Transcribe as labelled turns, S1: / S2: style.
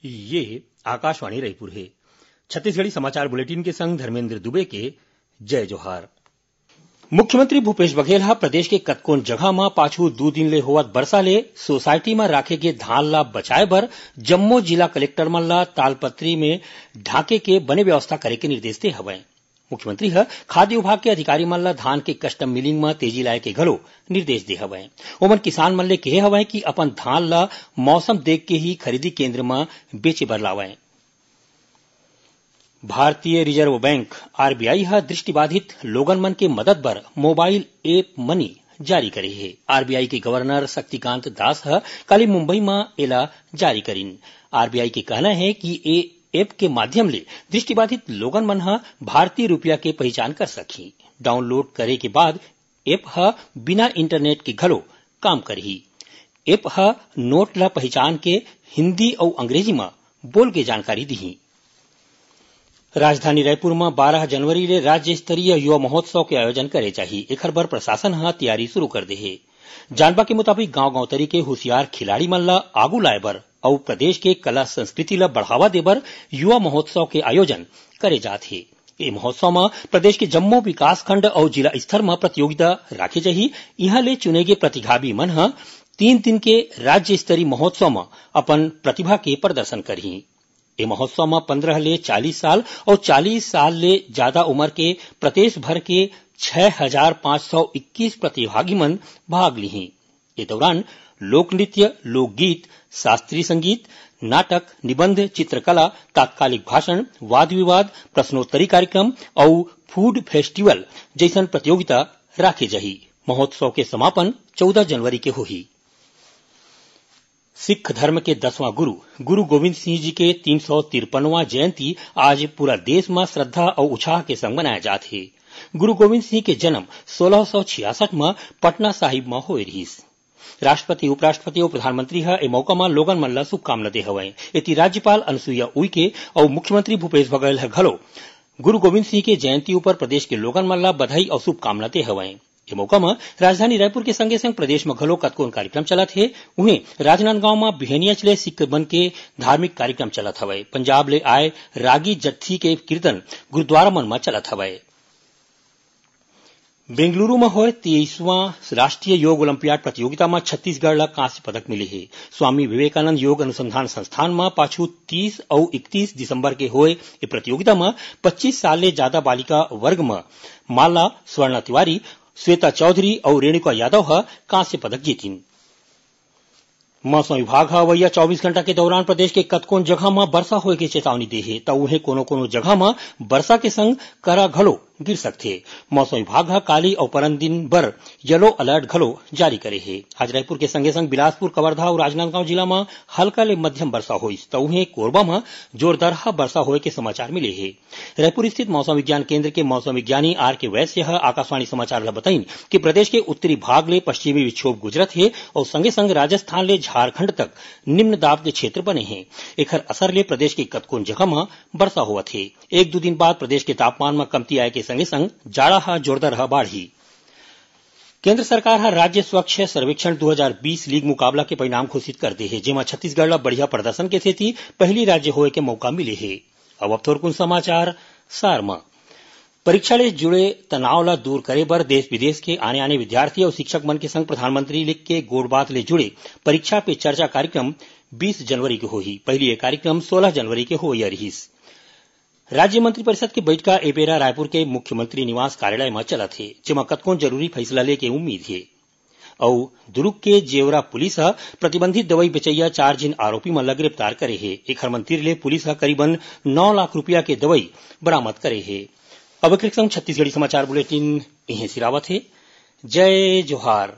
S1: ये आकाशवाणी रायपुर है। छत्तीसगढ़ी समाचार बुलेटिन के संग धर्मेंद्र दुबे के जय जोहार। मुख्यमंत्री भूपेश बघेल हा प्रदेश के कतकोन जगह में पाछू 2 दिन ले होवत बरसा ले सोसायटी में राखे गे धान ला बचाए बर जम्मो जिला कलेक्टर मन ला तालपत्री में ढाके के बने व्यवस्था करे के निर्देश दे हवय। मुख्यमंत्री ह खाद्य विभाग के अधिकारी मन ला धान के कस्टम मिलिंग में तेजी लाए के घलो निर्देश दे हवय। ओमन किसान मन ले कहे हवय कि अपन धान ला मौसम देख के ही खरीदी केंद्र में बेचे बर लावय। भारतीय रिजर्व बैंक आरबीआई हा दृष्टिबाधित लोगन मन के मदद बर मोबाइल ऐप मनी जारी करे है। आरबीआई के गवर्नर शक्तिकांत दास हा कल मुंबई में एला जारी करीन। आरबीआई के कहना है कि ए ऐप के माध्यम ले दृष्टिबाधित लोगन मन हा भारतीय रुपया के पहचान कर सकी। डाउनलोड करे के बाद ऐप हा बिना इंटरनेट के घलो काम करही। ऐप हा नोट ला पहचान के हिंदी और अंग्रेजी में बोल के जानकारी दी। राजधानी रायपुर में 12 जनवरी ले राज्य स्तरीय युवा महोत्सव के आयोजन करे चाहिए। एखर बर प्रशासन हा तैयारी शुरू कर दे है। जानबा के मुताबिक गांव-गांव तरी के होशियार खिलाड़ी मन ला आगू लाए बर और प्रदेश के कला संस्कृति ला बढ़ावा दे बर युवा महोत्सव के आयोजन करे जात है। ये महोत्सव में प्रदेश के जम्मो विकास खंड और जिला स्तर में प्रतियोगिता राखे जाही। यहाँ ले चुने गे प्रतिभागी मन हा 3 दिन के राज्य स्तरीय महोत्सव में अपन प्रतिभा के प्रदर्शन करही। ये महोत्सव में 15 ले 40 साल और 40 साल ले ज्यादा उम्र के प्रदेश भर के 6521 प्रतिभागी मन भाग ली। इस दौरान लोक नृत्य, लोकगीत, शास्त्रीय संगीत, नाटक, निबंध, चित्रकला, तात्कालिक भाषण, वाद विवाद, प्रश्नोत्तरी कार्यक्रम और फूड फेस्टिवल जैसन प्रतियोगिता राखे जाही। महोत्सव के समापन 14 जनवरी के होही। सिख धर्म के 10वां गुरु गोविंद सिंह जी के 353वां जयंती आज पूरा देश में श्रद्धा और उत्साह के संग मनाया जात है। गुरु गोविंद सिंह के जन्म 1666 में पटना साहिब में होए रहिस। राष्ट्रपति, उपराष्ट्रपति और प्रधानमंत्री हा ए मौका में लोगन मन ला शुभकामना दे हवय। एती राज्यपाल अनुसुईया उइके और मुख्यमंत्री भूपेश बघेल हा घलो गुरु गोविंद सिंह के जयंती ऊपर प्रदेश के लोगन मन ला बधाई और शुभकामना दे हवय। ये मौका में राजधानी रायपुर के संगे संग प्रदेश में घलो कतकोन कार्यक्रम चलत है। उन्हें राजनांदगांव में बिहनिया चले सिख मन के धार्मिक कार्यक्रम चलत हवय। पंजाब ले आए रागी जत्थी के कीर्तन गुरुद्वारा मन में चलत हवय। बेंगलुरु में होए 23वां राष्ट्रीय योग ओलंपियाड प्रतियोगिता में छत्तीसगढ़ ला कांस्य पदक मिले है। स्वामी विवेकानंद योग अनुसंधान संस्थान में पाछू 30 और 31 दिसंबर के होए ये प्रतियोगिता में 25 साल ले ज्यादा बालिका वर्ग में माला स्वर्णा तिवारी, श्वेता चौधरी और रेणुका यादव हा कांस्य पदक जीतीन। मौसम विभाग हा अवैया 24 घंटा के दौरान प्रदेश के कतकोन जगह में वर्षा होए के चेतावनी दे है। तो उन्हें कोनो जगह में वर्षा के संग करा घलो गिर सकथे। मौसम विभाग हा काली और परन दिन बर येलो अलर्ट घलो जारी करे है। आज रायपुर के संगे संग बिलासपुर, कवर्धा और राजनांदगांव जिला में हल्का ले मध्यम वर्षा होइस। तो उन्हें कोरबा में जोरदार वर्षा होए के समाचार मिले है। रायपुर स्थित मौसम विज्ञान केंद्र के मौसम विज्ञानी आर के वैश्य आकाशवाणी समाचार ला बताइन कि प्रदेश के उत्तरी भाग ले पश्चिमी विक्षोभ गुजरत है और संगे संग राजस्थान ले झारखंड तक निम्न दाब के क्षेत्र बने हैं। एकर असर ले प्रदेश के कतकोन जगह में वर्षा होवत है। 1-2 दिन बाद प्रदेश के तापमान में कमती आए के संगे संग जाड़ा हा जोरदार हा बाढ़ी। केंद्र सरकार हा राज्य स्वच्छ सर्वेक्षण 2020 लीग मुकाबला के परिणाम घोषित कर दे है, जेमा छत्तीसगढ़ ला बढ़िया प्रदर्शन के सेती पहली राज्य होए के मौका मिले है। अब थोरकुन समाचार सार में परीक्षा ले जुड़े तनाव ला दूर करे बर देश विदेश के आने विद्यार्थी और शिक्षक मन के संग प्रधानमंत्री लिख के गोड़बात ले जुड़े परीक्षा पे चर्चा कार्यक्रम 20 जनवरी के होही। पहली ये कार्यक्रम 16 जनवरी के होया रहिस। राज्य मंत्रिपरिषद के बैठका ए बेरा रायपुर के मुख्यमंत्री निवास कार्यालय में चलत है, जेमा कतकोन जरूरी फैसला ले के उम्मीद है। और दुर्ग के जेवरा पुलिस हा प्रतिबंधित दवाई बेचैया 4 जिन आरोपी मन ला गिरफ्तार करे है। एक मंत्री ले पुलिस हा करीबन 9 लाख रुपया के दवाई बरामद करे है। अब एक संग छत्तीसगढ़ी समाचार बुलेटिन यहीं सिरावत है। जय जोहार।